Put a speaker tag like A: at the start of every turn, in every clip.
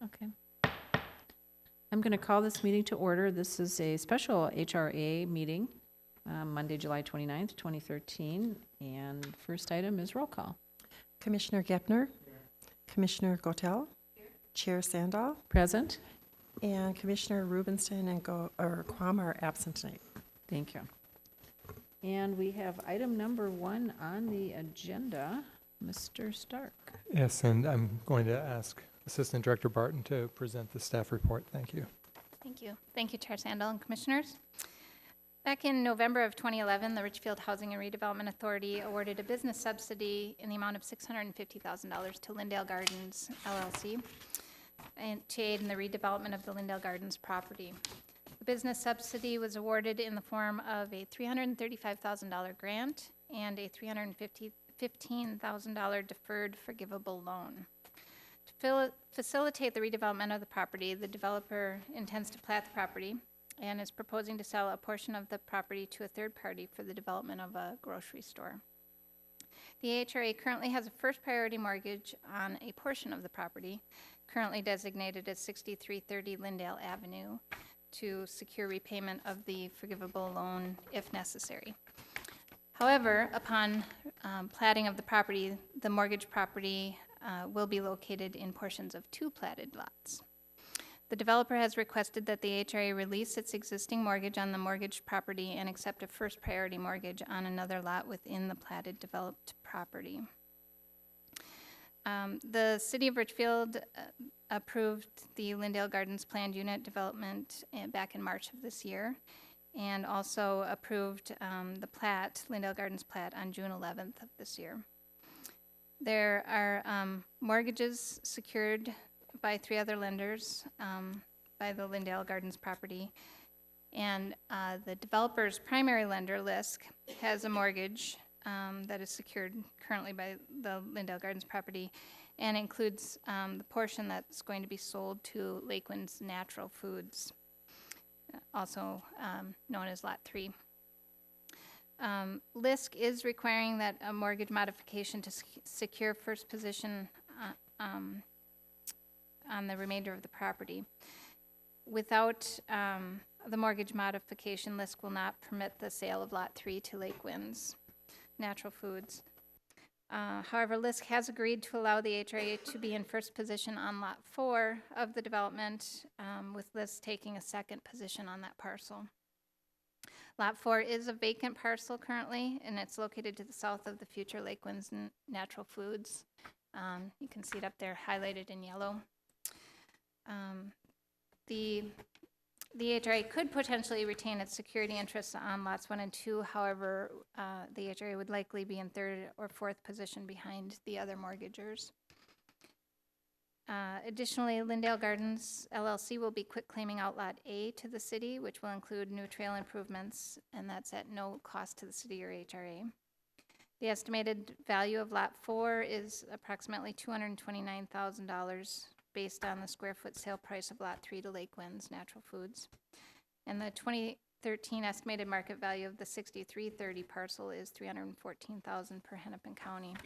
A: Okay. I'm going to call this meeting to order. This is a special HRA meeting, Monday, July 29th, 2013. And first item is roll call.
B: Commissioner Gepner, Commissioner Gotel, Chair Sandahl,
A: Present.
B: and Commissioner Rubenstein and Quam are absent tonight.
A: Thank you. And we have item number 1 on the agenda, Mr. Stark.
C: Yes, and I'm going to ask Assistant Director Barton to present the staff report. Thank you.
D: Thank you. Thank you, Chair Sandel and Commissioners. Back in November of 2011, the Richfield Housing and Redevelopment Authority awarded a business subsidy in the amount of $650,000 to Lindale Gardens, LLC, and to aid in the redevelopment of the Lindale Gardens property. The business subsidy was awarded in the form of a $335,000 grant and a $315,000 deferred forgivable loan. To facilitate the redevelopment of the property, the developer intends to plat the property and is proposing to sell a portion of the property to a third party for the development of a grocery store. The HRA currently has a first priority mortgage on a portion of the property, currently designated as 6330 Lindale Avenue, to secure repayment of the forgivable loan if necessary. However, upon platting of the property, the mortgage property will be located in portions of 2 platted lots. The developer has requested that the HRA release its existing mortgage on the mortgaged property and accept a first priority mortgage on another lot within the platted developed property. The City of Richfield approved the Lindale Gardens planned unit development back in March of this year, and also approved the plat, Lindale Gardens plat, on June 11th of this year. There are mortgages secured by 3 other lenders by the Lindale Gardens property, and the developer's primary lender, LISC, has a mortgage that is secured currently by the Lindale Gardens property, and includes the portion that's going to be sold to Lakewinds Natural Foods, also known as Lot 3. LISC is requiring that a mortgage modification to secure first position on the remainder of the property. Without the mortgage modification, LISC will not permit the sale of Lot 3 to Lakewinds Natural Foods. However, LISC has agreed to allow the HRA to be in first position on Lot 4 of the development, with LISC taking a second position on that parcel. Lot 4 is a vacant parcel currently, and it's located to the south of the future Lakewinds Natural Foods. You can see it up there highlighted in yellow. The HRA could potentially retain its security interests on lots 1 and 2. However, the HRA would likely be in 3rd or 4th position behind the other mortgagors. Additionally, Lindale Gardens LLC will be quitclaiming out Lot A to the city, which will include new trail improvements, and that's at no cost to the city or HRA. The estimated value of Lot 4 is approximately $229,000 based on the square foot sale price of Lot 3 to Lakewinds Natural Foods. And the 2013 estimated market value of the 6330 parcel is $314,000 per Hennepin County.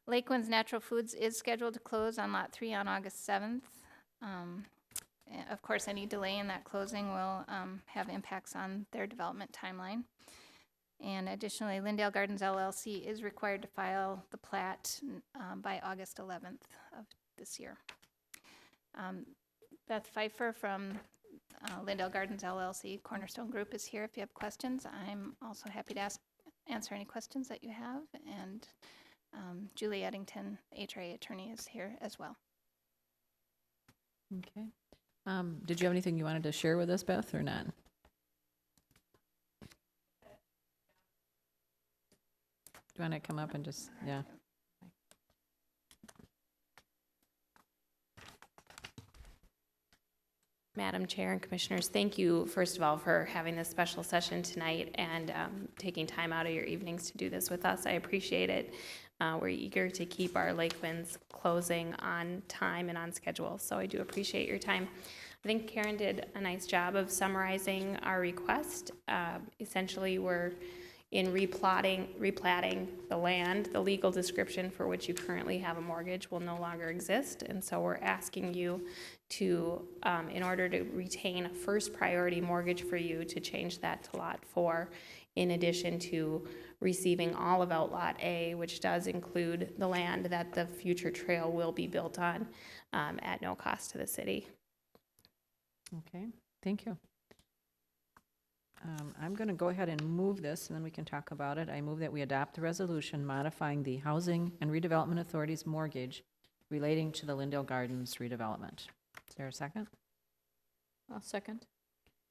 D: Lakewinds Natural Foods is scheduled to close on Lot 3 on August 7th. Of course, any delay in that closing will have impacts on their development timeline. And additionally, Lindale Gardens LLC is required to file the plat by August 11th of this year. Beth Pfeiffer from Lindale Gardens LLC Cornerstone Group is here if you have questions. I'm also happy to answer any questions that you have, and Julie Eddington, HRA attorney, is here as well.
A: Okay. Did you have anything you wanted to share with us, Beth, or not? Do you want to come up and just, yeah.
E: Madam Chair and Commissioners, thank you, first of all, for having this special session tonight and taking time out of your evenings to do this with us. I appreciate it. We're eager to keep our Lakewinds closing on time and on schedule, so I do appreciate your time. I think Karen did a nice job of summarizing our request. Essentially, we're in replatting the land. The legal description for which you currently have a mortgage will no longer exist, and so we're asking you to, in order to retain a first priority mortgage for you, to change that to Lot 4, in addition to receiving all of Outlot A, which does include the land that the future trail will be built on, at no cost to the city.
A: Okay, thank you. I'm going to go ahead and move this, and then we can talk about it. I move that we adopt the resolution modifying the Housing and Redevelopment Authority's mortgage relating to the Lindale Gardens redevelopment. Is there a second?
F: I'll second.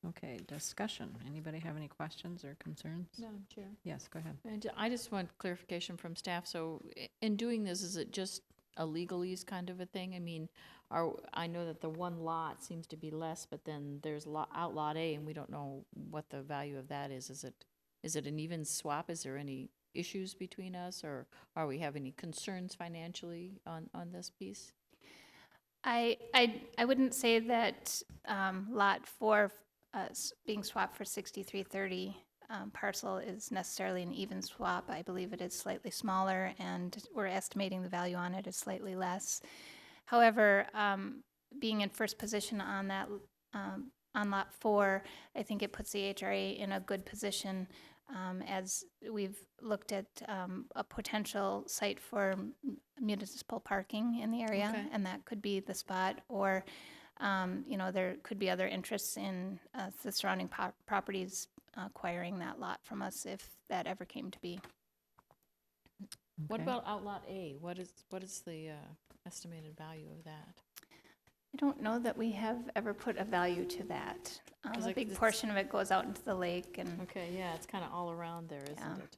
A: Okay, discussion. Anybody have any questions or concerns?
F: Madam Chair.
A: Yes, go ahead.
F: And I just want clarification from staff. So in doing this, is it just a legalese kind of a thing? I mean, I know that the one lot seems to be less, but then there's Outlot A, and we don't know what the value of that is. Is it an even swap? Is there any issues between us, or are we having any concerns financially on this piece?
D: I wouldn't say that Lot 4 being swapped for 6330 parcel is necessarily an even swap. I believe it is slightly smaller, and we're estimating the value on it is slightly less. However, being in first position on that on Lot 4, I think it puts the HRA in a good position as we've looked at a potential site for municipal parking in the area,
F: Okay.
D: and that could be the spot, or there could be other interests in the surrounding properties acquiring that lot from us if that ever came to be.
F: What
A: Okay.
F: about Outlot A? What is the estimated value of that?
D: I don't know that we have ever put a value to that.
F: 'Cause
D: A
F: like
D: big
F: it's-
D: portion of it goes out into the lake, and
F: Okay, yeah, it's kind of all around there, isn't
D: Yeah.
F: it?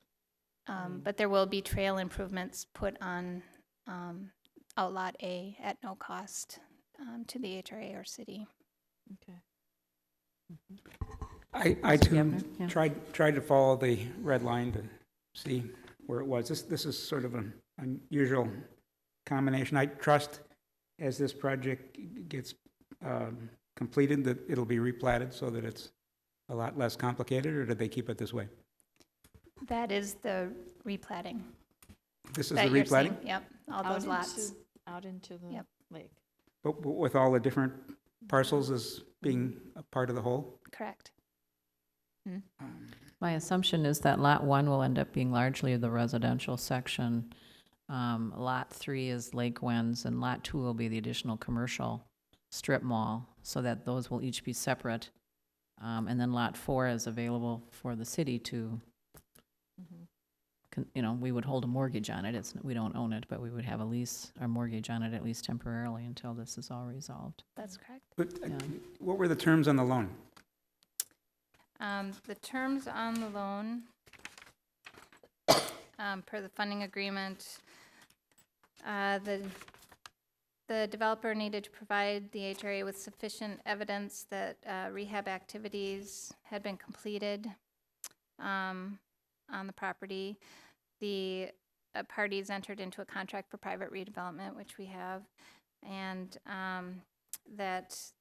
F: Mm.
D: but there will be trail improvements put on Outlot A at no cost to the HRA or city.
F: Okay.
G: I
A: Mr.
G: too
A: Gavner? Yeah.
G: tried to follow the red line to see where it was. This is sort of an unusual combination. I trust as this project gets completed that it'll be replatted so that it's a lot less complicated, or did they keep it this way?
D: That is the replatting.
G: This is the
D: that you're seeing.
G: replatting,
D: Yep, all those lots.
F: Out into the
D: Yep.
F: lake.
G: but with all the different parcels as being a part of the whole?
D: Correct.
A: My assumption is that Lot 1 will end up being largely the residential section. Lot 3 is Lake Wens, and Lot 2 will be the additional commercial strip mall, so that those will each be separate. And then Lot 4 is available for the city to, we would hold a mortgage on it. We don't own it, but we would have a lease or mortgage on it at least temporarily until this is all resolved.
D: That's correct.
G: But
A: Yeah.
G: what were the terms on the loan?
D: The terms on the loan, per the funding agreement, the developer needed to provide the HRA with sufficient evidence that rehab activities had been completed on the property. The parties entered into a contract for private redevelopment, which we have, and that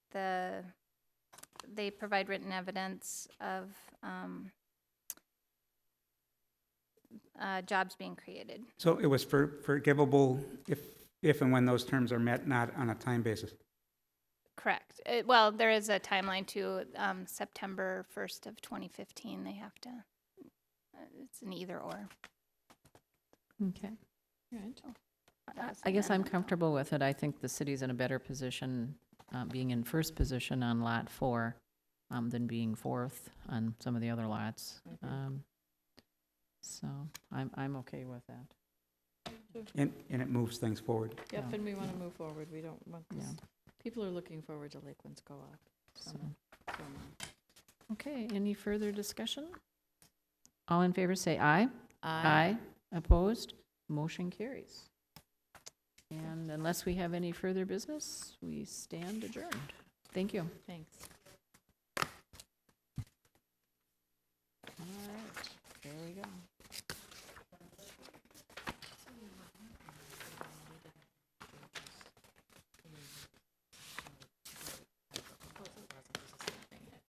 D: they provide written evidence of jobs being created.
G: So it was forgivable if and when those terms are met, not on a time basis?
D: Correct. Well, there is a timeline to September 1st of 2015. They have to, it's an either or.
A: Okay.
F: Right.
A: I guess I'm comfortable with it. I think the city's in a better position, being in first position on Lot 4 than being fourth on some of the other lots. So I'm okay with that.
G: And it moves things forward.
F: Yep,
A: Yeah.
F: and we want to move forward. We don't want this.
A: Yeah.
F: People are looking forward to Lake Winds Co-op.
A: So,
F: So,
A: okay, any further discussion? All in favor say aye.
F: I
A: Opposed? Motion carries. And unless we have any further business, we stand adjourned. Thank you.
F: Thanks.